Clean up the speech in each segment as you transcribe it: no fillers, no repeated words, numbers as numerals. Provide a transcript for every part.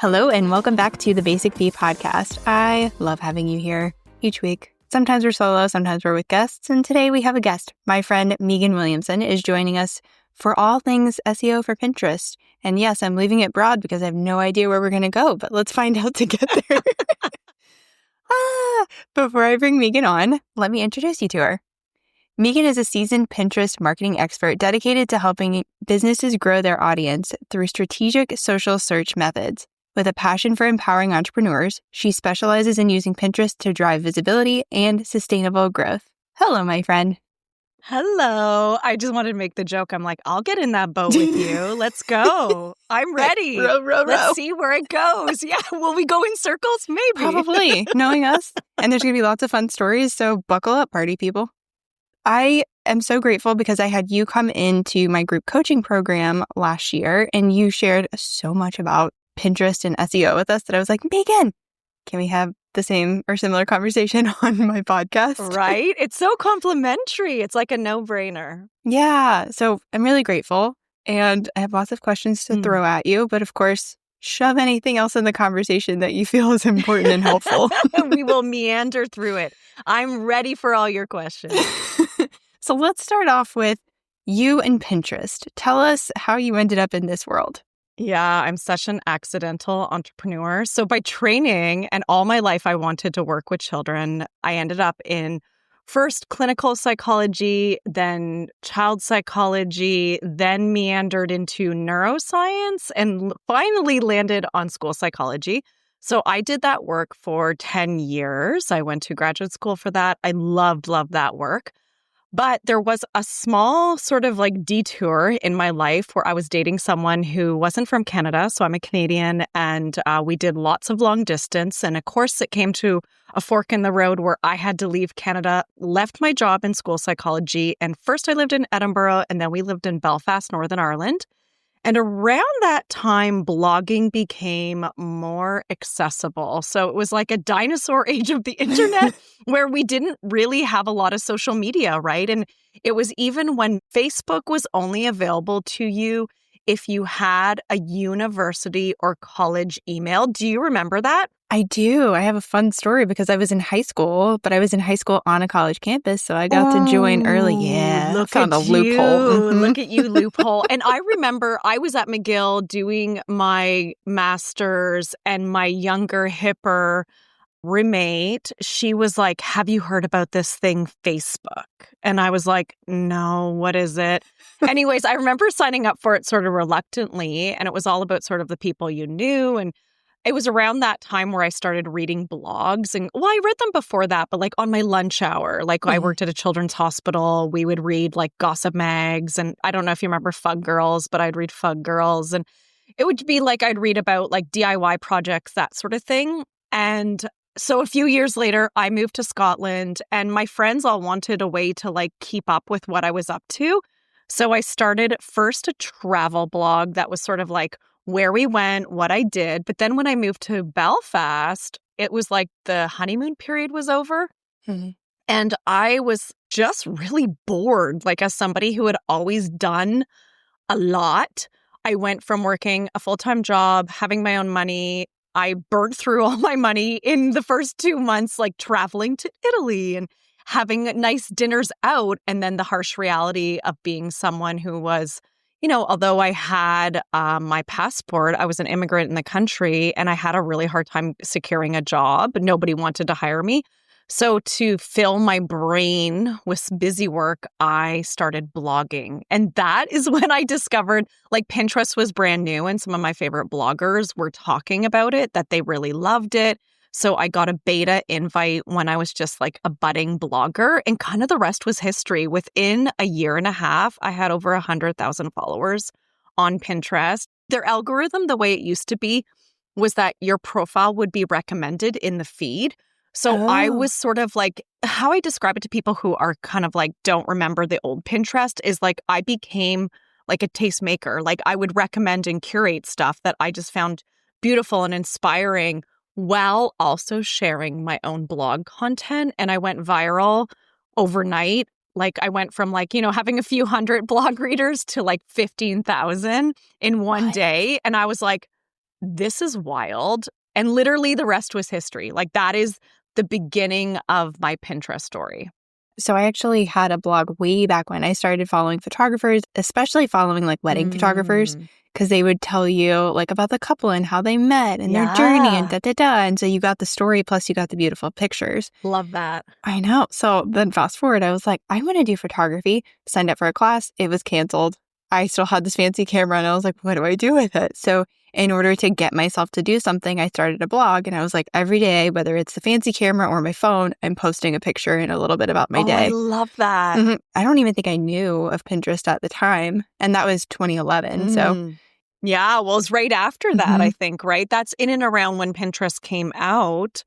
Hello and welcome back to the Basic Bee podcast. I love having you here each week. Sometimes we're solo, sometimes we're with guests, and today we have a guest. My friend Meagan Williamson is joining us for all things SEO for Pinterest. And yes, I'm leaving it broad because I have no idea where we're going to go, but let's find out to get there. Before I bring Meagan on, let me introduce you to her. Meagan is a seasoned Pinterest marketing expert dedicated to helping businesses grow their audience through strategic social search methods. With a passion for empowering entrepreneurs, she specializes in using Pinterest to drive visibility and sustainable growth. Hello, my friend. Hello. I just wanted to make the joke. I'm like, I'll get in that boat with you. Let's go. I'm ready. Row. Let's see where it goes. Yeah. Will we go in circles? Maybe. Probably, knowing us. And there's going to be lots of fun stories, so buckle up, party people. I am so grateful because I had you come into my group coaching program last year, and you shared so much about Pinterest and SEO with us that I was like, Meagan, can we have the same or similar conversation on my podcast? Right? It's so complimentary. It's like a no-brainer. Yeah. So I'm really grateful. And I have lots of questions to throw at you. But of course, shove anything else in the conversation that you feel is important and helpful. We will meander through it. I'm ready for all your questions. So let's start off with you and Pinterest. Tell us how you ended up in this world. Yeah, I'm such an accidental entrepreneur. So by training and all my life, I wanted to work with children. I ended up in first clinical psychology, then child psychology, then meandered into neuroscience, and finally landed on school psychology. So I did that work for 10 years. I went to graduate school for that. I loved that work. But there was a small sort of like detour in my life where I was dating someone who wasn't from Canada. So I'm a Canadian, and we did lots of long distance. And of course, it came to a fork in the road where I had to leave Canada, left my job in school psychology. And first I lived in Edinburgh, and then we lived in Belfast, Northern Ireland. And around that time, blogging became more accessible. So it was like a dinosaur age of the internet where we didn't really have a lot of social media, right? And it was even when Facebook was only available to you if you had a university or college email. Do you remember that? I do. I have a fun story because I was in high school, but I was in high school on a college campus, so I got to join early. Yeah, look found at a loophole. Look at you, loophole. And I remember I was at McGill doing my master's, and my younger, hipper roommate, she was like, have you heard about this thing, Facebook? And I was like, no, what is it? Anyways, I remember signing up for it sort of reluctantly, and it was all about sort of the people you knew. And it was around that time where I started reading blogs. And well, I read them before that, but like on my lunch hour, like I worked at a children's hospital, we would read like gossip mags. And I don't know if you remember Fug Girls, but I'd read Fug Girls. And it would be like I'd read about like DIY projects, that sort of thing. And so a few years later, I moved to Scotland, and my friends all wanted a way to like keep up with what I was up to. So I started first a travel blog that was sort of like where we went, what I did. But then when I moved to Belfast, it was like the honeymoon period was over. And I was just really bored, like as somebody who had always done a lot. I went from working a full-time job, having my own money. I burned through all my money in the first 2 months, like traveling to Italy and having nice dinners out. And then the harsh reality of being someone who was, you know, although I had my passport, I was an immigrant in the country, and I had a really hard time securing a job. Nobody wanted to hire me. So to fill my brain with busy work, I started blogging. And that is when I discovered like Pinterest was brand new, and some of my favorite bloggers were talking about it, that they really loved it. So I got a beta invite when I was just like a budding blogger, and kind of the rest was history. Within a year and a half, I had over 100,000 followers on Pinterest. Their algorithm, the way it used to be, was that your profile would be recommended in the feed. So I was sort of like, how I describe it to people who are kind of like, don't remember the old Pinterest is like, I became like a tastemaker. Like I would recommend and curate stuff that I just found beautiful and inspiring while also sharing my own blog content. And I went viral overnight. Like I went from like, you know, having a few hundred blog readers to like 15,000 in one day. And I was like, this is wild. And literally the rest was history. Like that is the beginning of my Pinterest story. So I actually had a blog way back when I started following photographers, especially following like wedding photographers, because they would tell you like about the couple and how they met and their journey and da-da-da. And so you got the story, plus you got the beautiful pictures. Love that. I know. So then fast forward, I was like, I want to do photography. Signed up for a class. It was canceled. I still had this fancy camera and I was like, what do I do with it? So in order to get myself to do something, I started a blog and I was like, every day, whether it's the fancy camera or my phone, I'm posting a picture and a little bit about my day. I love that. I don't even think I knew of Pinterest at the time. And that was 2011. So yeah, well, it's right after that, I think, right? That's in and around when Pinterest came out.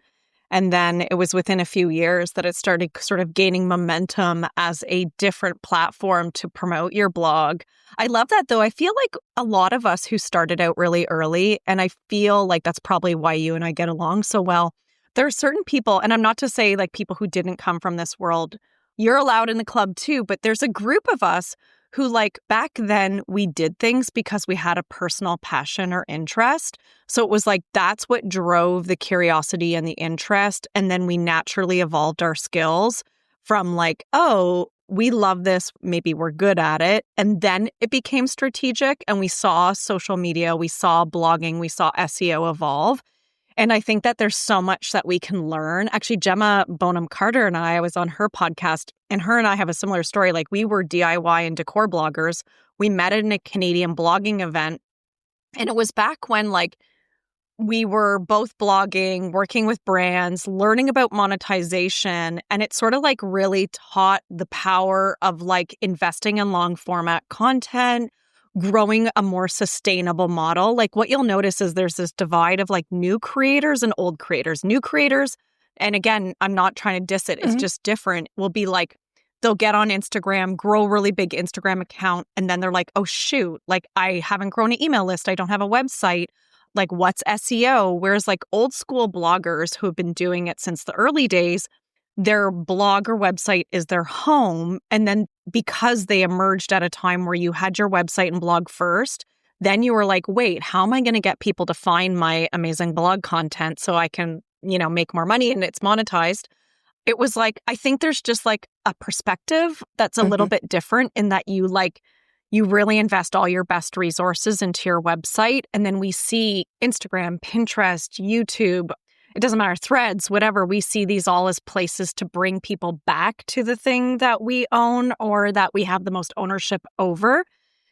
And then it was within a few years that it started sort of gaining momentum as a different platform to promote your blog. I love that, though. I feel like a lot of us who started out really early, and I feel like that's probably why you and I get along so well. There are certain people, and I'm not to say like people who didn't come from this world, you're allowed in the club too, but there's a group of us who like back then we did things because we had a personal passion or interest. So it was like that's what drove the curiosity and the interest. And then we naturally evolved our skills from like, oh, we love this, maybe we're good at it. And then it became strategic and we saw social media, we saw blogging, we saw SEO evolve. And I think that there's so much that we can learn. Actually, Gemma Bonham Carter and I was on her podcast, and her and I have a similar story. Like we were DIY and decor bloggers. We met at a Canadian blogging event. And it was back when like we were both blogging, working with brands, learning about monetization. And it sort of like really taught the power of like investing in long format content, growing a more sustainable model. Like what you'll notice is there's this divide of like new creators and old creators. New creators, and again, I'm not trying to diss it, it's just different, will be like, they'll get on Instagram, grow a really big Instagram account, and then they're like, oh shoot, like I haven't grown an email list, I don't have a website. Like what's SEO? Whereas like old school bloggers who have been doing it since the early days, their blog or website is their home. And then because they emerged at a time where you had your website and blog first, then you were like, wait, how am I going to get people to find my amazing blog content so I can, you know, make more money and it's monetized? It was like, I think there's just like a perspective that's a little bit different in that you really invest all your best resources into your website. And then we see Instagram, Pinterest, YouTube, it doesn't matter, Threads, whatever. We see these all as places to bring people back to the thing that we own or that we have the most ownership over.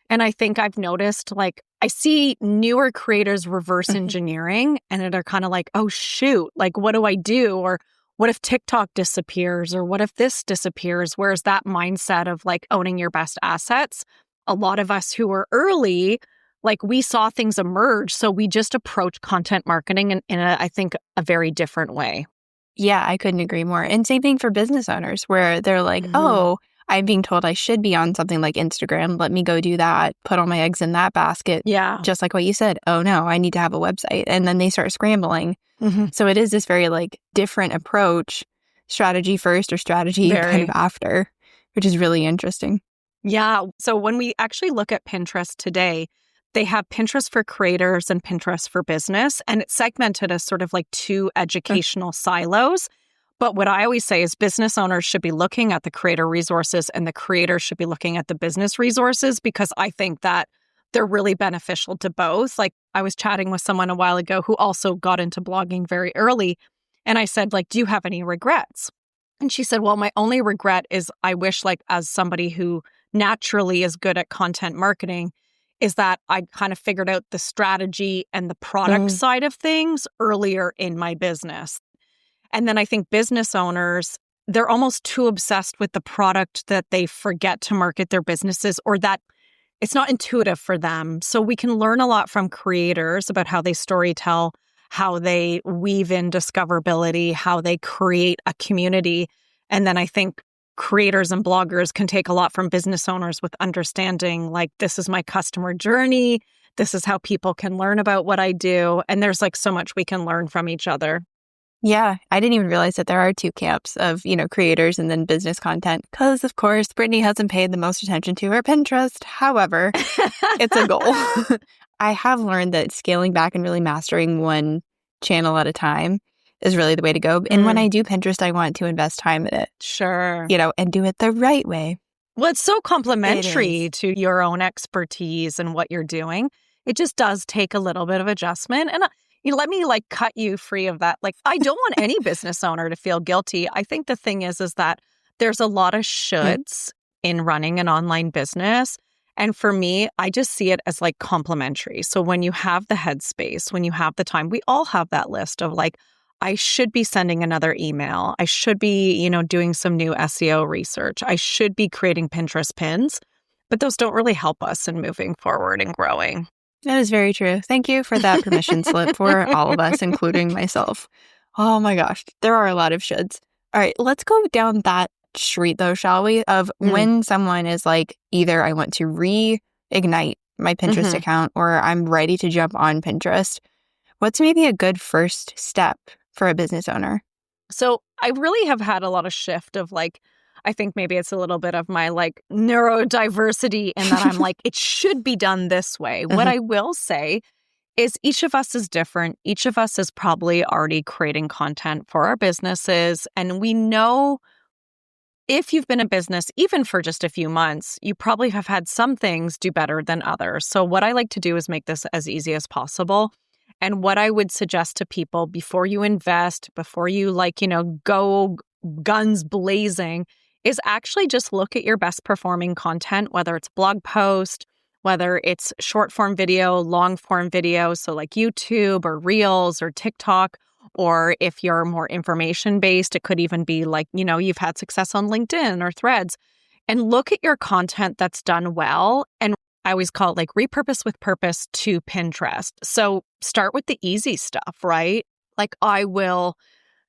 And I think I've noticed, like, I see newer creators reverse engineering and they're kind of like, oh, shoot, like, what do I do? Or what if TikTok disappears? Or what if this disappears? Whereas that mindset of like owning your best assets, a lot of us who were early, like we saw things emerge. So we just approach content marketing in I think, a very different way. Yeah, I couldn't agree more. And same thing for business owners where they're like, oh, I'm being told I should be on something like Instagram. Let me go do that, put all my eggs in that basket. Yeah. Just like what you said. Oh, no, I need to have a website. And then they start scrambling. So it is this very like different approach, strategy first or strategy kind of after, which is really interesting. Yeah. So when we actually look at Pinterest today, they have Pinterest for creators and Pinterest for business, and it's segmented as sort of like two educational silos. But what I always say is business owners should be looking at the creator resources and the creators should be looking at the business resources, because I think that they're really beneficial to both. Like I was chatting with someone a while ago who also got into blogging very early. And I said, like, do you have any regrets? And she said, well, my only regret is I wish, like, as somebody who naturally is good at content marketing, is that I kind of figured out the strategy and the product side of things earlier in my business. And then I think business owners, they're almost too obsessed with the product that they forget to market their businesses, or that it's not intuitive for them. So we can learn a lot from creators about how they storytell, how they weave in discoverability, how they create a community. And then I think creators and bloggers can take a lot from business owners with understanding, like, this is my customer journey. This is how people can learn about what I do. And there's like so much we can learn from each other. Yeah, I didn't even realize that there are two camps of, creators and then business content. Because, of course, Brittany hasn't paid the most attention to her Pinterest. However, it's a goal. I have learned that scaling back and really mastering one channel at a time is really the way to go. And when I do Pinterest, I want to invest time in it. Sure. And do it the right way. Well, it's so complementary to your own expertise and what you're doing. It just does take a little bit of adjustment. And let me cut you free of that. I don't want any business owner to feel guilty. I think the thing is that there's a lot of shoulds in running an online business. And for me, I just see it as complementary. So when you have the headspace, when you have the time, we all have that list of I should be sending another email. I should be, doing some new SEO research. I should be creating Pinterest pins, but those don't really help us in moving forward and growing. That is very true. Thank you for that permission slip for all of us, including myself. Oh my gosh, there are a lot of shoulds. All right, let's go down that street though, shall we? Of when someone is either I want to reignite my Pinterest account or I'm ready to jump on Pinterest. What's maybe a good first step for a business owner? So I really have had a lot of shift of I think maybe it's a little bit of my neurodiversity in that I'm it should be done this way. What I will say is each of us is different. Each of us is probably already creating content for our businesses. And we know if you've been in business, even for just a few months, you probably have had some things do better than others. So what I like to do is make this as easy as possible. And what I would suggest to people before you invest, before you go guns blazing, is actually just look at your best performing content, whether it's blog post, whether it's short form video, long form video, so YouTube or Reels or TikTok, or if you're more information based, it could even be you've had success on LinkedIn or Threads, and look at your content that's done well. And I always call it repurpose with purpose to Pinterest. So start with the easy stuff, right? I will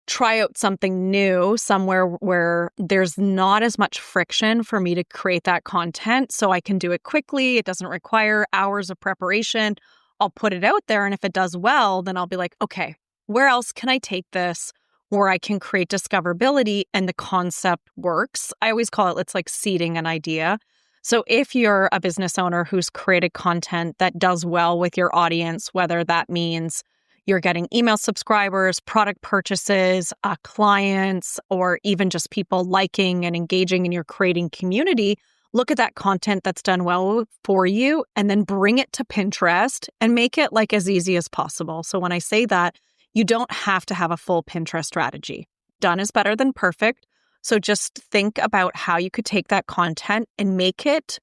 try out something new somewhere where there's not as much friction for me to create that content so I can do it quickly. It doesn't require hours of preparation. I'll put it out there. And if it does well, then I'll be okay, where else can I take this where I can create discoverability and the concept works? I always call it's seeding an idea. So if you're a business owner who's created content that does well with your audience, whether that means you're getting email subscribers, product purchases, clients, or even just people liking and engaging in your creating community, look at that content that's done well for you and then bring it to Pinterest and make it as easy as possible. So when I say that, you don't have to have a full Pinterest strategy. Done is better than perfect. So just think about how you could take that content and make it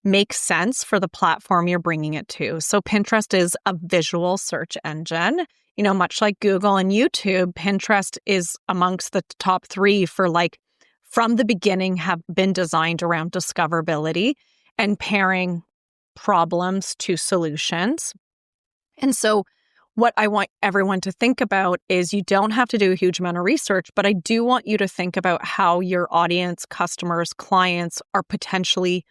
make sense for the platform you're bringing it to. So Pinterest is a visual search engine. Much like Google and YouTube, Pinterest is amongst the top 3 for from the beginning have been designed around discoverability and pairing problems to solutions. And so what I want everyone to think about is you don't have to do a huge amount of research, but I do want you to think about how your audience, customers, clients are potentially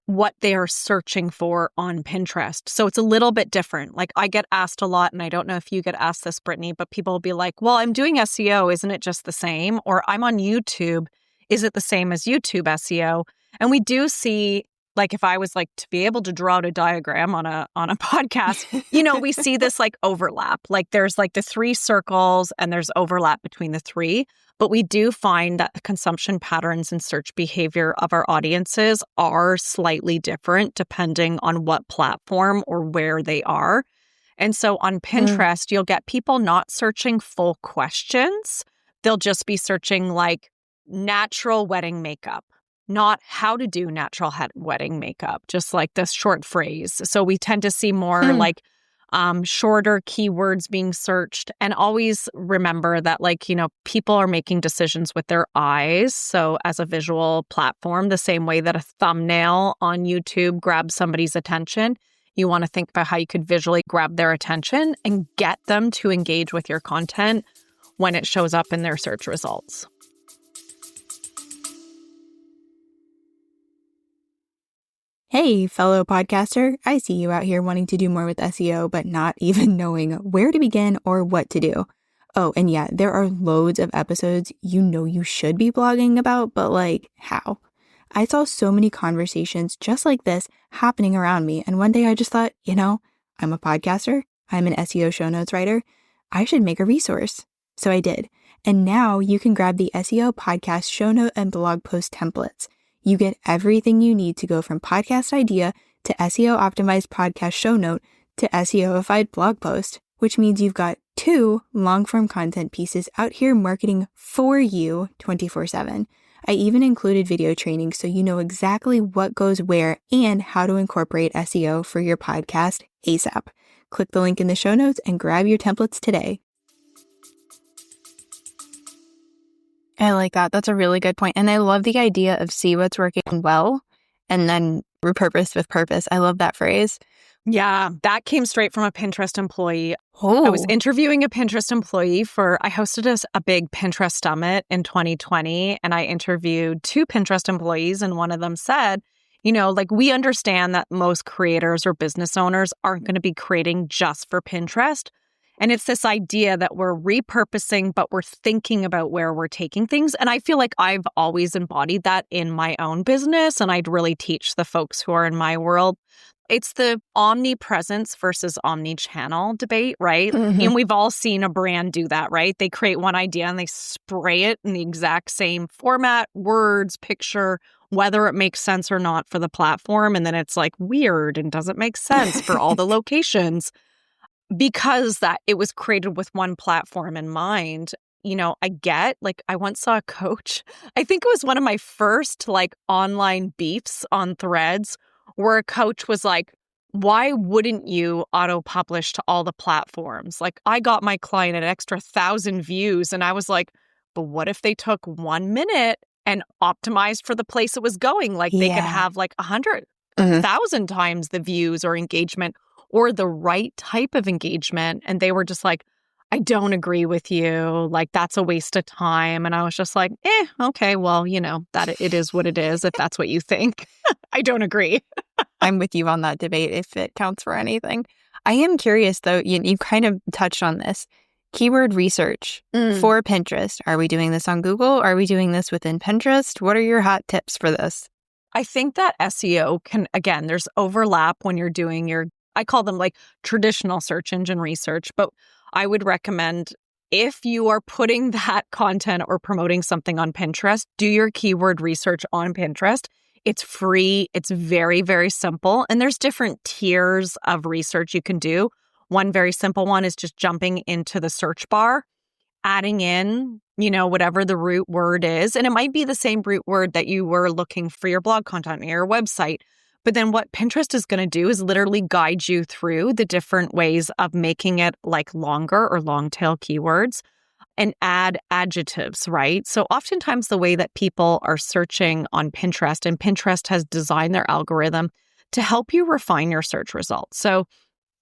what they are searching for on Pinterest. So it's a little bit different. I get asked a lot, and I don't know if you get asked this, Brittany, but people will be well, I'm doing SEO. Isn't it just the same? Or I'm on YouTube. Is it the same as YouTube SEO? And we do see, if I was to be able to draw out a diagram on a podcast, we see this overlap. There's the 3 circles and there's overlap between the 3. But we do find that the consumption patterns and search behavior of our audiences are slightly different depending on what platform or where they are. And so on Pinterest, you'll get people not searching full questions. They'll just be searching natural wedding makeup, not how to do natural wedding makeup, just this short phrase. So we tend to see more shorter keywords being searched. And always remember that people are making decisions with their eyes. So as a visual platform, the same way that a thumbnail on YouTube grabs somebody's attention, you want to think about how you could visually grab their attention and get them to engage with your content when it shows up in their search results. Hey, fellow podcaster, I see you out here wanting to do more with SEO, but not even knowing where to begin or what to do. Oh, and yeah, there are loads of episodes you know you should be blogging about, but like, how? I saw so many conversations just like this happening around me. And one day I just thought, I'm a podcaster. I'm an SEO show notes writer. I should make a resource. So I did. And now you can grab the SEO podcast show note and blog post templates. You get everything you need to go from podcast idea to SEO optimized podcast show note to SEOified blog post, which means you've got 2 long-form content pieces out here marketing for you 24/7. I even included video training so you know exactly what goes where and how to incorporate SEO for your podcast ASAP. Click the link in the show notes and grab your templates today. I like that. That's a really good point. And I love the idea of see what's working well and then repurpose with purpose. I love that phrase. Yeah, that came straight from a Pinterest employee. Oh. I was interviewing a Pinterest employee I hosted a big Pinterest summit in 2020, and I interviewed 2 Pinterest employees, and one of them said, we understand that most creators or business owners aren't going to be creating just for Pinterest. And it's this idea that we're repurposing, but we're thinking about where we're taking things. And I feel like I've always embodied that in my own business, and I'd really teach the folks who are in my world. It's the omnipresence versus omni-channel debate, right? Mm-hmm. And we've all seen a brand do that, right? They create one idea and they spray it in the exact same format, words, picture, whether it makes sense or not for the platform. And then it's like weird and doesn't make sense for all the locations because that it was created with one platform in mind. I once saw a coach, I think it was one of my first online beefs on Threads, where a coach was like, why wouldn't you auto-publish to all the platforms? I got my client an extra 1,000 views, and I was like, but what if they took 1 minute and optimized for the place it was going? They could have 100,000 times the views or engagement or the right type of engagement. And they were just like, I don't agree with you. That's a waste of time. And I was just like, okay, well, that it is what it is. If that's what you think, I don't agree. I'm with you on that debate if it counts for anything. I am curious though, you kind of touched on this. Keyword research for Pinterest. Are we doing this on Google? Are we doing this within Pinterest? What are your hot tips for this? I think that SEO again, there's overlap when you're doing I call them traditional search engine research, but I would recommend if you are putting that content or promoting something on Pinterest, do your keyword research on Pinterest. It's free. It's very, very simple. And there's different tiers of research you can do. One very simple one is just jumping into the search bar, adding in, whatever the root word is. And it might be the same root word that you were looking for your blog content or your website. But then what Pinterest is going to do is literally guide you through the different ways of making it longer or long tail keywords and add adjectives, right? So oftentimes the way that people are searching on Pinterest, and Pinterest has designed their algorithm to help you refine your search results. So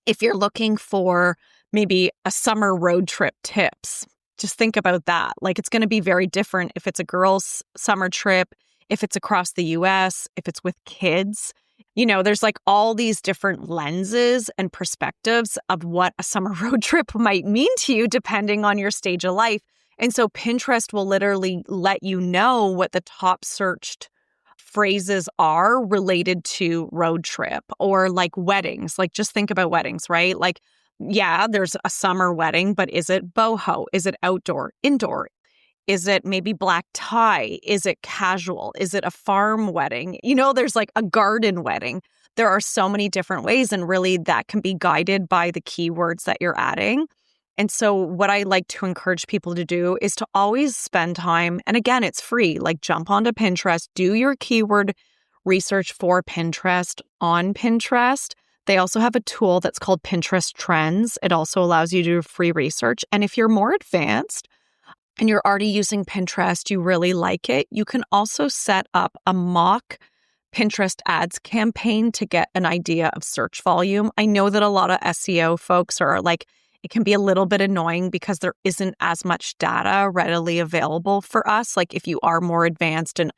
if you're looking for maybe a summer road trip tips, just think about that. It's going to be very different if it's a girl's summer trip, if it's across the US, if it's with kids. There's all these different lenses and perspectives of what a summer road trip might mean to you depending on your stage of life. And so Pinterest will literally let you know what the top searched phrases are related to road trip or weddings. Just think about weddings, right? Yeah, there's a summer wedding, but is it boho? Is it outdoor, indoor? Is it maybe black tie? Is it casual? Is it a farm wedding? There's a garden wedding. There are so many different ways, and really that can be guided by the keywords that you're adding. And so what I like to encourage people to do is to always spend time, and again, it's free, jump onto Pinterest, do your keyword research for Pinterest on Pinterest. They also have a tool that's called Pinterest Trends. It also allows you to do free research. And if you're more advanced, and you're already using Pinterest, you really like it, you can also set up a mock Pinterest ads campaign to get an idea of search volume. I know that a lot of SEO folks are it can be a little bit annoying because there isn't as much data readily available for us. If you are more advanced and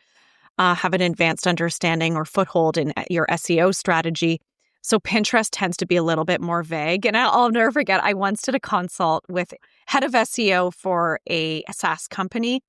have an advanced understanding or foothold in your SEO strategy, So Pinterest tends to be a little bit more vague. And I'll never forget, I once did a consult with head of SEO for a SaaS company.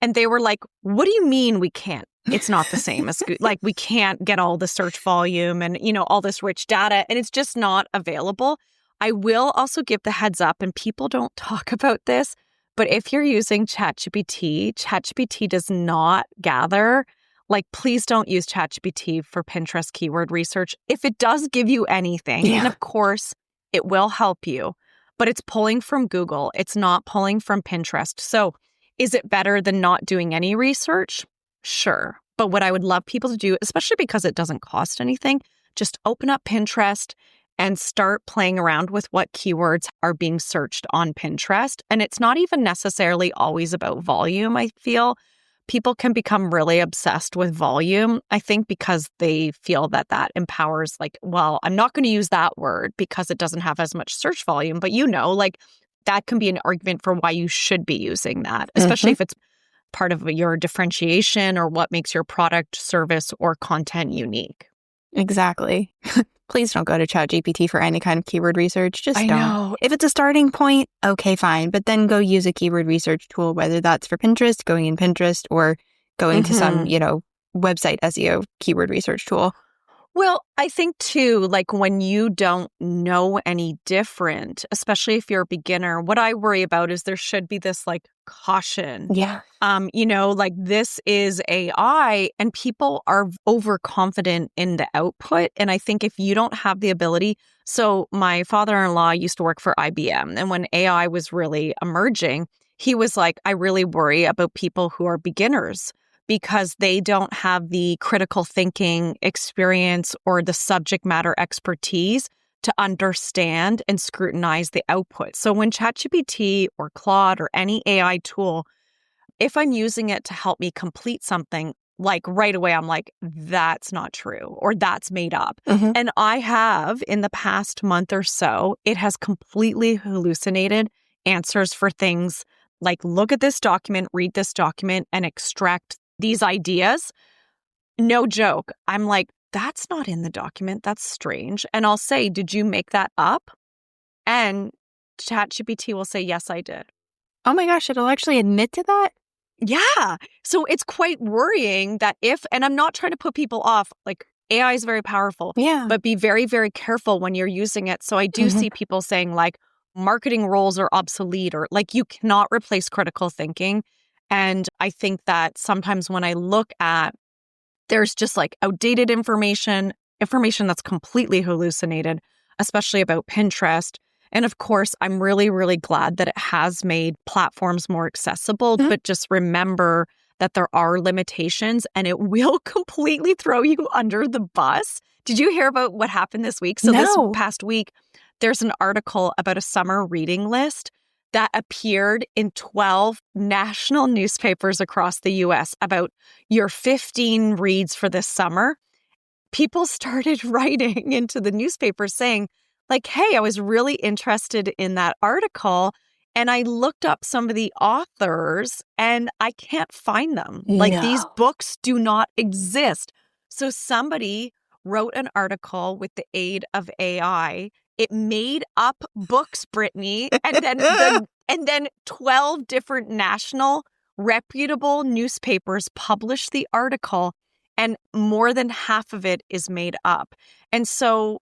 And they were like, what do you mean we can't? It's not the same as like we can't get all the search volume and, all this rich data, and it's just not available. I will also give the heads up, and people don't talk about this, but if you're using ChatGPT does not gather. Like, please don't use ChatGPT for Pinterest keyword research. If it does give you anything, and of course it will help you, but it's pulling from Google. It's not pulling from Pinterest. So is it better than not doing any research? Sure. But what I would love people to do, especially because it doesn't cost anything, just open up Pinterest and start playing around with what keywords are being searched on Pinterest. And it's not even necessarily always about volume, I feel. People can become really obsessed with volume, I think, because they feel that empowers, like, well, I'm not going to use that word because it doesn't have as much search volume. But like, that can be an argument for why you should be using that, especially if it's part of your differentiation or what makes your product, service, or content unique. Exactly. Please don't go to ChatGPT for any kind of keyword research. Just don't. Know. If it's a starting point, okay, fine. But then go use a keyword research tool, whether that's for Pinterest, going in Pinterest, or going to some, website SEO keyword research tool. Well, I think too, like when you don't know any different, especially if you're a beginner, what I worry about is there should be this like caution. Yeah. Like this is AI and people are overconfident in the output. And I think if you don't have the ability, so my father-in-law used to work for IBM. And when AI was really emerging, he was like, I really worry about people who are beginners, because they don't have the critical thinking experience or the subject matter expertise to understand and scrutinize the output. So when ChatGPT or Claude or any AI tool, if I'm using it to help me complete something, like right away, I'm like, that's not true or that's made up. And I have in the past month or so, it has completely hallucinated answers for things like, look at this document, read this document, and extract these ideas. No joke. I'm like, that's not in the document. That's strange. And I'll say, did you make that up? And ChatGPT will say, yes, I did. Oh my gosh, it'll actually admit to that? Yeah. So it's quite worrying that and I'm not trying to put people off, like AI is very powerful, but be very, very careful when you're using it. So I do see people saying like marketing roles are obsolete, or like you cannot replace critical thinking. And I think that sometimes when I look at, there's just like outdated information that's completely hallucinated, especially about Pinterest. And of course, I'm really, really glad that it has made platforms more accessible, but just remember that there are limitations and it will completely throw you under the bus. Did you hear about what happened this week? So this past week, there's an article about a summer reading list that appeared in 12 national newspapers across the U.S. about your 15 reads for this summer. People started writing into the newspaper saying, like, hey, I was really interested in that article, and I looked up some of the authors, and I can't find them. Like, these books do not exist. So somebody wrote an article with the aid of AI. It made up books, Brittany, and then 12 different national reputable newspapers published the article, and more than half of it is made up. And so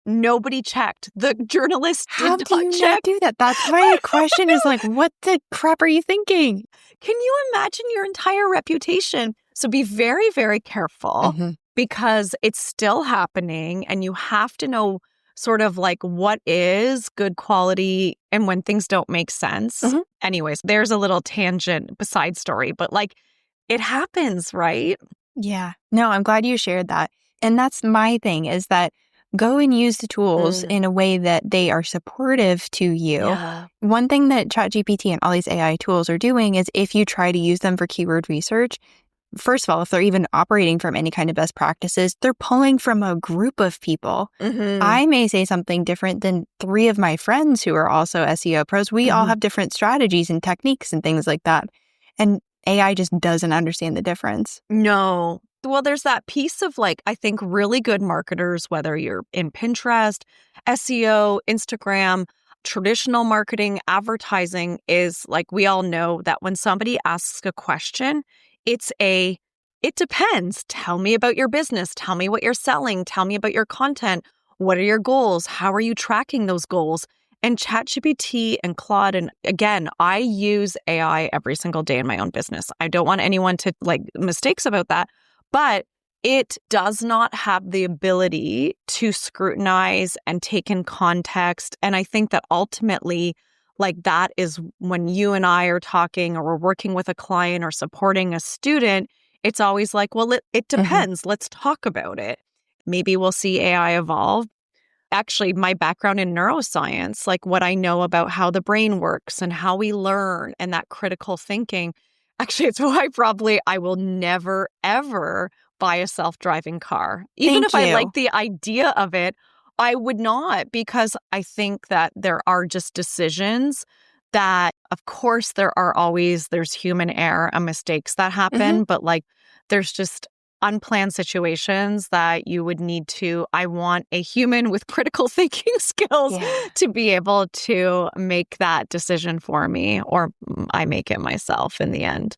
nobody checked. The journalist did not check. How do you not do that? That's my question is like, what the crap are you thinking? Can you imagine your entire reputation? So be very, very careful because it's still happening, and you have to know sort of like what is good quality and when things don't make sense. Anyways, there's a little tangent, side story, but like it happens, right? Yeah. No, I'm glad you shared that. And that's my thing, is that go and use the tools in a way that they are supportive to you. Yeah. One thing that ChatGPT and all these AI tools are doing is if you try to use them for keyword research, first of all, if they're even operating from any kind of best practices, they're pulling from a group of people. I may say something different than 3 of my friends who are also SEO pros. We all have different strategies and techniques and things like that. And AI just doesn't understand the difference. No. Well, there's that piece of like, I think really good marketers, whether you're in Pinterest, SEO, Instagram, traditional marketing, advertising, is like, we all know that when somebody asks a question, it depends. Tell me about your business. Tell me what you're selling. Tell me about your content. What are your goals? How are you tracking those goals? And ChatGPT and Claude, and again, I use AI every single day in my own business. I don't want anyone to like mistakes about that, but it does not have the ability to scrutinize and take in context. And I think that ultimately, like, that is when you and I are talking or we're working with a client or supporting a student, it's always like, well, it depends. Let's talk about it. Maybe we'll see AI evolve. Actually, my background in neuroscience, like what I know about how the brain works and how we learn and that critical thinking, actually, it's why I will never, ever buy a self-driving car. Even Thank if I you. like the idea of it, I would not, because I think that there are just decisions that, of course, there's human error and mistakes that happen, but like there's just unplanned situations that you would need to, I want a human with critical thinking skills to be able to make that decision for me, or I make it myself in the end.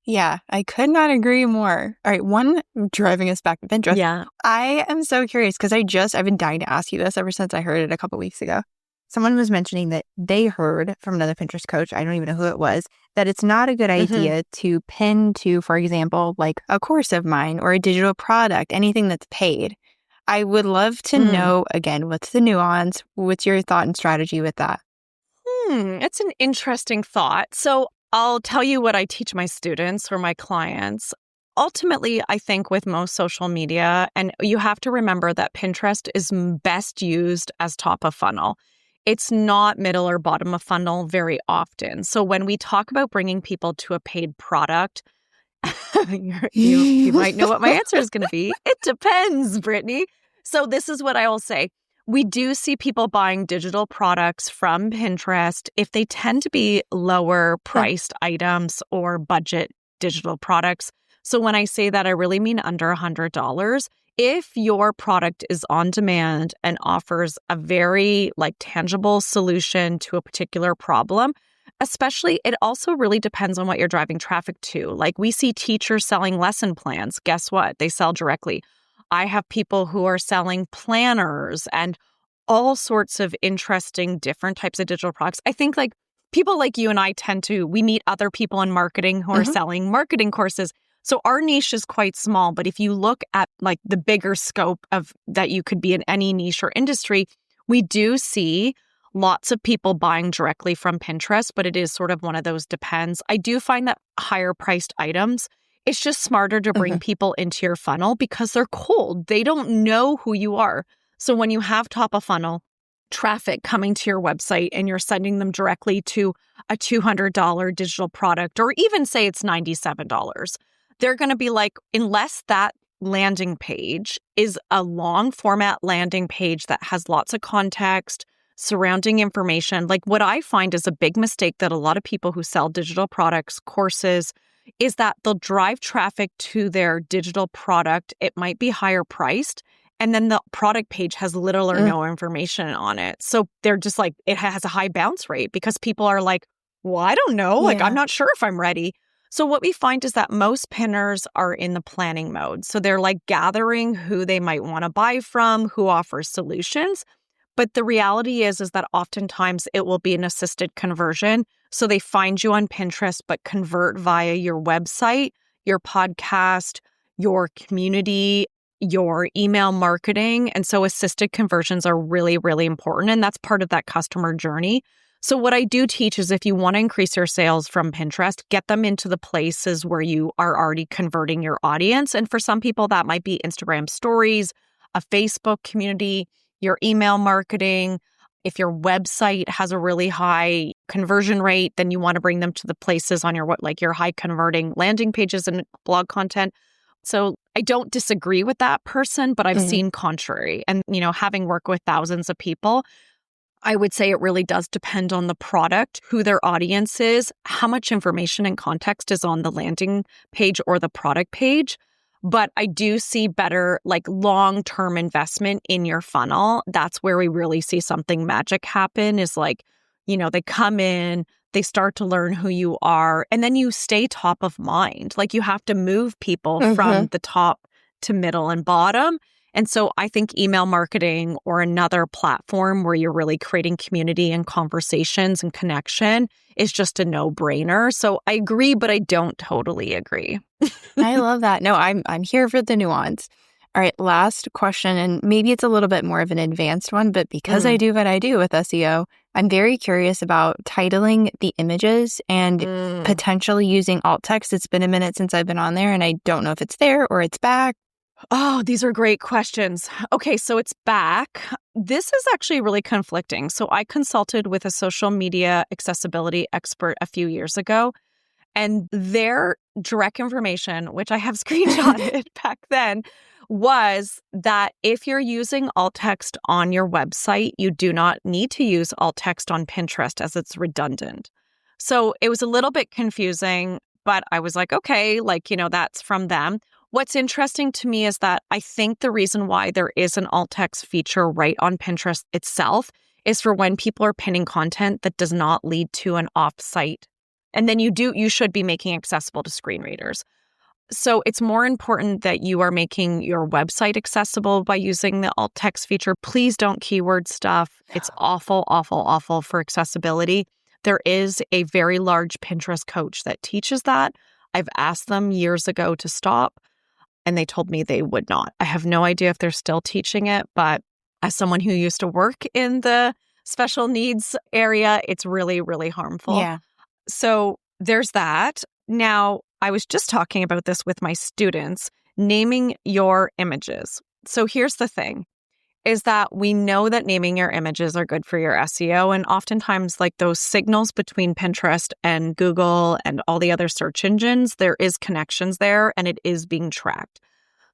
Yeah, I could not agree more. All right, one, driving us back to Pinterest. Yeah. I am so curious because I've been dying to ask you this ever since I heard it a couple weeks ago. Someone was mentioning that they heard from another Pinterest coach, I don't even know who it was, that it's not a good idea to pin to, for example, like a course of mine or a digital product, anything that's paid. I would love to know, again, what's the nuance? What's your thought and strategy with that? It's an interesting thought. So I'll tell you what I teach my students or my clients. Ultimately, I think with most social media, and you have to remember that Pinterest is best used as top of funnel. It's not middle or bottom of funnel very often. So when we talk about bringing people to a paid product, you might know what my answer is going to be. It depends, Brittany. So this is what I will say. We do see people buying digital products from Pinterest if they tend to be lower priced items or budget digital products. So when I say that, I really mean under $100. If your product is on demand and offers a very like tangible solution to a particular problem, especially, it also really depends on what you're driving traffic to. Like, we see teachers selling lesson plans. Guess what? They sell directly. I have people who are selling planners and all sorts of interesting different types of digital products. I think like people like you and I we meet other people in marketing who are selling marketing courses. So our niche is quite small, but if you look at like the bigger scope of that, you could be in any niche or industry, we do see lots of people buying directly from Pinterest, but it is sort of one of those depends. I do find that higher priced items, it's just smarter to bring people into your funnel because they're cold. They don't know who you are. So when you have top of funnel traffic coming to your website and you're sending them directly to a $200 digital product, or even say it's $97, they're going to be like, unless that landing page is a long format landing page that has lots of context, surrounding information. Like, what I find is a big mistake that a lot of people who sell digital products, courses, is that they'll drive traffic to their digital product. It might be higher priced, and then the product page has little or no information on it. So they're just like, it has a high bounce rate because people are like, well, I don't know. Like, I'm not sure if I'm ready. So what we find is that most pinners are in the planning mode. So they're like gathering who they might want to buy from, who offers solutions. But the reality is that oftentimes it will be an assisted conversion. So they find you on Pinterest, but convert via your website, your podcast, your community, your email marketing. And so assisted conversions are really, really important. And that's part of that customer journey. So what I do teach is if you want to increase your sales from Pinterest, get them into the places where you are already converting your audience. And for some people, that might be Instagram stories, a Facebook community, your email marketing. If your website has a really high conversion rate, then you want to bring them to the places on your high converting landing pages and blog content. So I don't disagree with that person, but I've seen contrary. And, having worked with thousands of people, I would say it really does depend on the product, who their audience is, how much information and context is on the landing page or the product page. But I do see better like long-term investment in your funnel. That's where we really see something magic happen is like, they come in, they start to learn who you are, and then you stay top of mind. Like you have to move people from the top to middle and bottom. And so I think email marketing or another platform where you're really creating community and conversations and connection is just a no-brainer. So I agree, but I don't totally agree. I love that. No, I'm here for the nuance. All right, last question, and maybe it's a little bit more of an advanced one, but because I do what I do with SEO, I'm very curious about titling the images and potentially using alt text. It's been a minute since I've been on there, and I don't know if it's there or it's back. Oh, these are great questions. Okay, so it's back. This is actually really conflicting. So I consulted with a social media accessibility expert a few years ago, and their direct information, which I have screenshotted back then, was that if you're using alt text on your website, you do not need to use alt text on Pinterest as it's redundant. So it was a little bit confusing, but I was like, okay, that's from them. What's interesting to me is that I think the reason why there is an alt text feature right on Pinterest itself is for when people are pinning content that does not lead to an off-site. And then you should be making accessible to screen readers. So it's more important that you are making your website accessible by using the alt text feature. Please don't keyword stuff. It's awful, awful, awful for accessibility. There is a very large Pinterest coach that teaches that. I've asked them years ago to stop, and they told me they would not. I have no idea if they're still teaching it, but as someone who used to work in the special needs area, it's really, really harmful. Yeah. So there's that. Now, I was just talking about this with my students, naming your images. So here's the thing, is that we know that naming your images are good for your SEO. And oftentimes, like those signals between Pinterest and Google and all the other search engines, there is connections there and it is being tracked.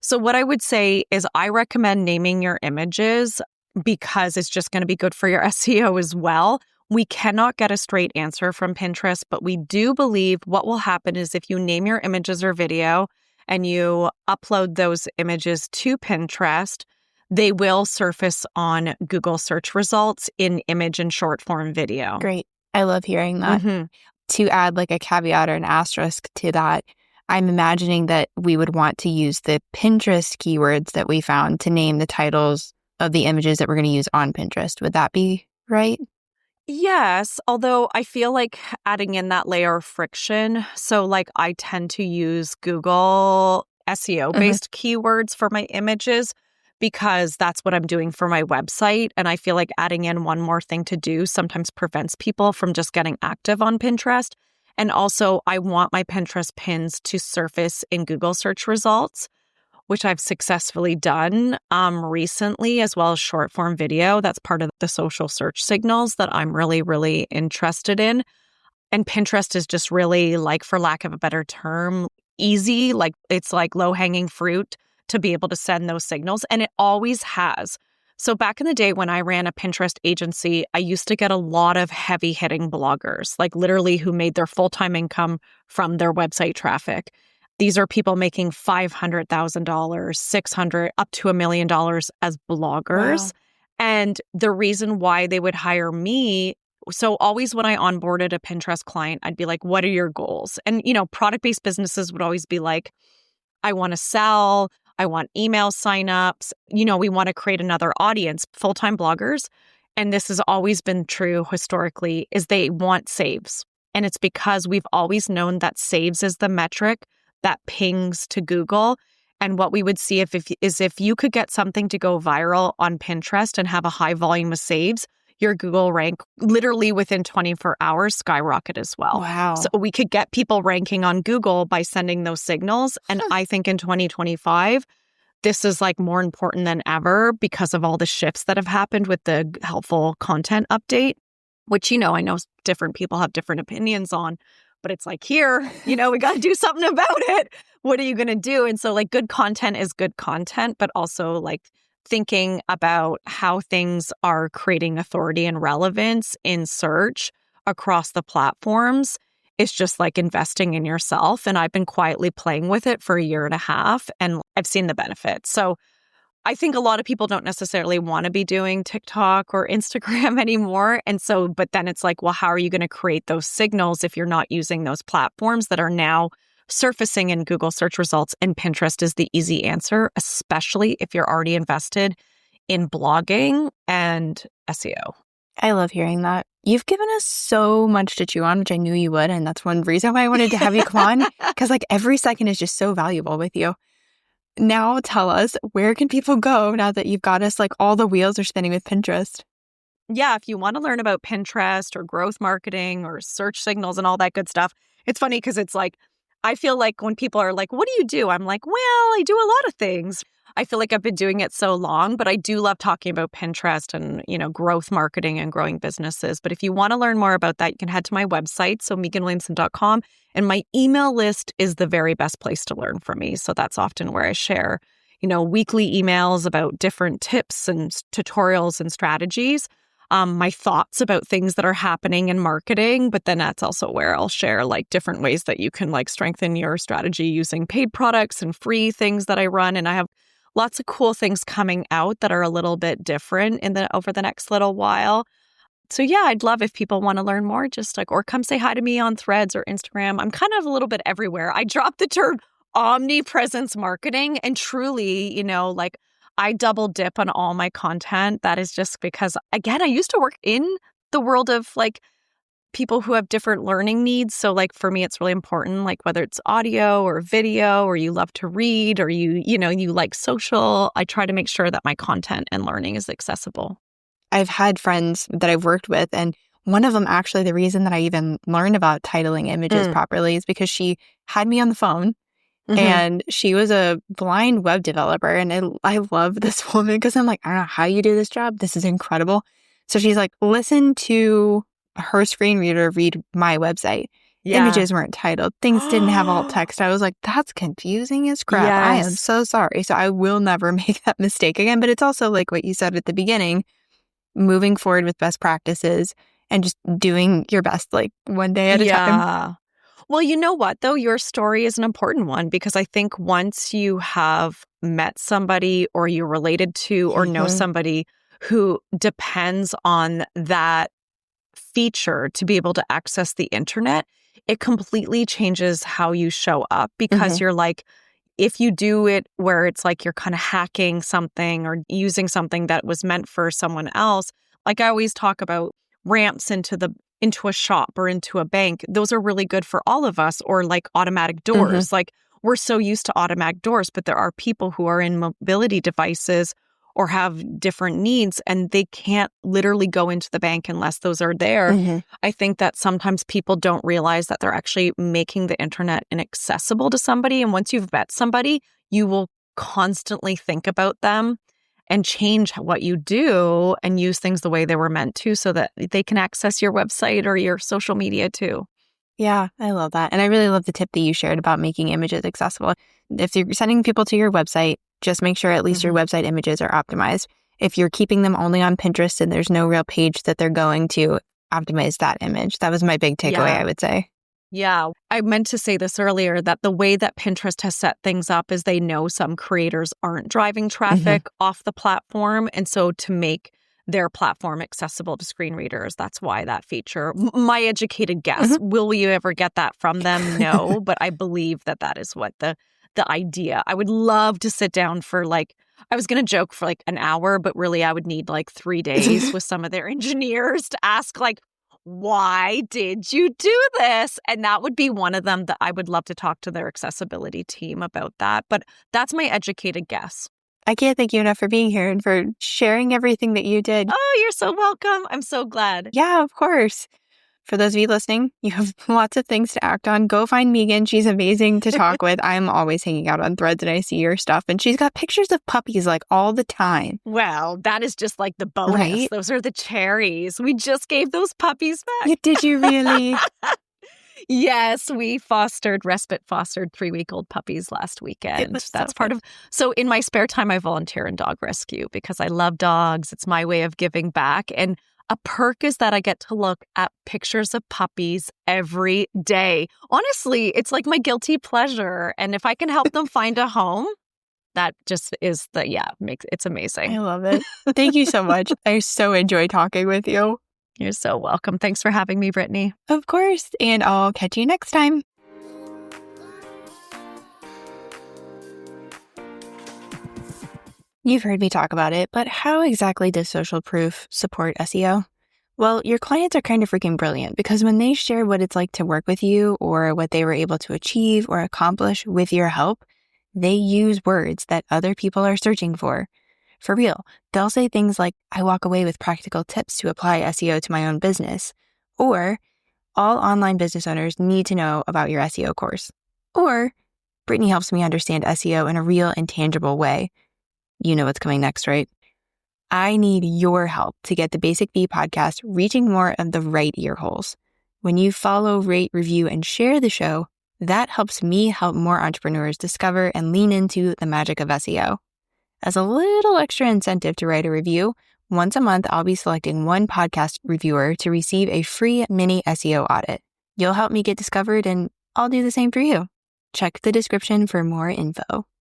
So what I would say is I recommend naming your images because it's just going to be good for your SEO as well. We cannot get a straight answer from Pinterest, but we do believe what will happen is if you name your images or video and you upload those images to Pinterest, they will surface on Google search results in image and short form video. Great. I love hearing that. To add like a caveat or an asterisk to that, I'm imagining that we would want to use the Pinterest keywords that we found to name the titles of the images that we're going to use on Pinterest. Would that be right? Yes, although I feel like adding in that layer of friction. So like I tend to use Google SEO-based keywords for my images because that's what I'm doing for my website. And I feel like adding in one more thing to do sometimes prevents people from just getting active on Pinterest. And also, I want my Pinterest pins to surface in Google search results, which I've successfully done recently, as well as short form video. That's part of the social search signals that I'm really, really interested in. And Pinterest is just really, like, for lack of a better term, easy. Like, it's like low hanging fruit to be able to send those signals. And it always has. So back in the day when I ran a Pinterest agency, I used to get a lot of heavy hitting bloggers, like literally who made their full-time income from their website traffic. These are people making $500,000, $600,000, up to $1 million as bloggers. Wow. And the reason why they would hire me, so always when I onboarded a Pinterest client, I'd be like, what are your goals? And, product-based businesses would always be like, I want to sell, I want email signups, we want to create another audience. Full-time bloggers, and this has always been true historically, is they want saves. And it's because we've always known that saves is the metric that pings to Google. And what we would see if you could get something to go viral on Pinterest and have a high volume of saves, your Google rank literally within 24 hours skyrocket as well. Wow. So we could get people ranking on Google by sending those signals. And I think in 2025, this is like more important than ever because of all the shifts that have happened with the helpful content update, which, I know different people have different opinions on. But it's like, here, we got to do something about it. What are you going to do? And so like good content is good content, but also like thinking about how things are creating authority and relevance in search across the platforms is just like investing in yourself. And I've been quietly playing with it for a year and a half, and I've seen the benefits. So I think a lot of people don't necessarily want to be doing TikTok or Instagram anymore. And so, but then it's like, well, how are you going to create those signals if you're not using those platforms that are now surfacing in Google search results? And Pinterest is the easy answer, especially if you're already invested in blogging and SEO. I love hearing that. You've given us so much to chew on, which I knew you would. And that's one reason why I wanted to have you come on, because like every second is just so valuable with you. Now tell us, where can people go now that you've got us like all the wheels are spinning with Pinterest? Yeah, if you want to learn about Pinterest or growth marketing or search signals and all that good stuff, it's funny because it's like, I feel like when people are like, what do you do? I'm like, well, I do a lot of things. I feel like I've been doing it so long, but I do love talking about Pinterest and, growth marketing and growing businesses. But if you want to learn more about that, you can head to my website, so meaganwilliamson.com. And my email list is the very best place to learn from me. So that's often where I share, weekly emails about different tips and tutorials and strategies. My thoughts about things that are happening in marketing, but then that's also where I'll share like different ways that you can like strengthen your strategy using paid products and free things that I run. And I have lots of cool things coming out that are a little bit different over the next little while. So yeah, I'd love if people want to learn more, just like, or come say hi to me on Threads or Instagram. I'm kind of a little bit everywhere. I dropped the term omnipresence marketing, and truly, like I double dip on all my content. That is just because, again, I used to work in the world of like people who have different learning needs. So like for me, it's really important, like whether it's audio or video, or you love to read, or you like social, I try to make sure that my content and learning is accessible. I've had friends that I've worked with, and one of them, actually, the reason that I even learned about titling images properly is because she had me on the phone. And she was a blind web developer. And I love this woman because I'm like, I don't know how you do this job. This is incredible. So she's like, listen to her screen reader read my website. Yeah. Images weren't titled. Things didn't have alt text. I was like, that's confusing as crap. Yes. I am so sorry. So I will never make that mistake again. But it's also like what you said at the beginning, moving forward with best practices and just doing your best, like one day at a time. Well, you know what, though? Your story is an important one, because I think once you have met somebody or you're related to or know somebody who depends on that feature to be able to access the internet, it completely changes how you show up, because you're like, if you do it where it's like you're kind of hacking something or using something that was meant for someone else, like I always talk about ramps into a shop or into a bank, those are really good for all of us. Or like automatic doors. Like we're so used to automatic doors, but there are people who are in mobility devices or have different needs, and they can't literally go into the bank unless those are there. I think that sometimes people don't realize that they're actually making the internet inaccessible to somebody. And once you've met somebody, you will constantly think about them and change what you do and use things the way they were meant to, so that they can access your website or your social media too. Yeah, I love that. And I really love the tip that you shared about making images accessible. If you're sending people to your website, just make sure at least your website images are optimized. If you're keeping them only on Pinterest and there's no real page that they're going to, optimize that image. That was my big takeaway, I would say. Yeah, I meant to say this earlier, that the way that Pinterest has set things up is they know some creators aren't driving traffic off the platform. And so to make their platform accessible to screen readers, that's why that feature, my educated guess, will we ever get that from them? No, but I believe that is what the idea. I would love to sit down for I was going to joke for an hour, but really I would need 3 days with some of their engineers to ask why did you do this? And that would be one of them that I would love to talk to their accessibility team about that. But that's my educated guess. I can't thank you enough for being here and for sharing everything that you did. Oh, you're so welcome. I'm so glad. Yeah, of course. For those of you listening, you have lots of things to act on. Go find Meagan. She's amazing to talk with. I'm always hanging out on Threads and I see her stuff. And she's got pictures of puppies all the time. Well, that is just the bonus. Right? Those are the cherries. We just gave those puppies back. Did you really? Yes, we respite fostered 3-week-old puppies last weekend. That's part of. So in my spare time, I volunteer in dog rescue because I love dogs. It's my way of giving back. And A perk is that I get to look at pictures of puppies every day. Honestly, it's like my guilty pleasure. And if I can help them find a home, that just is it's amazing. I love it. Thank you so much. I so enjoy talking with you. You're so welcome. Thanks for having me, Brittany. Of course. And I'll catch you next time. You've heard me talk about it, but how exactly does social proof support SEO? Well, your clients are kind of freaking brilliant because when they share what it's like to work with you or what they were able to achieve or accomplish with your help, they use words that other people are searching for. For real, they'll say things like, I walk away with practical tips to apply SEO to my own business, or all online business owners need to know about your SEO course, or Brittany helps me understand SEO in a real and tangible way. You know what's coming next, right? I need your help to get the Basic Bee podcast reaching more of the right ear holes. When you follow, rate, review, and share the show, that helps me help more entrepreneurs discover and lean into the magic of SEO. As a little extra incentive to write a review, once a month, I'll be selecting one podcast reviewer to receive a free mini SEO audit. You'll help me get discovered, and I'll do the same for you. Check the description for more info.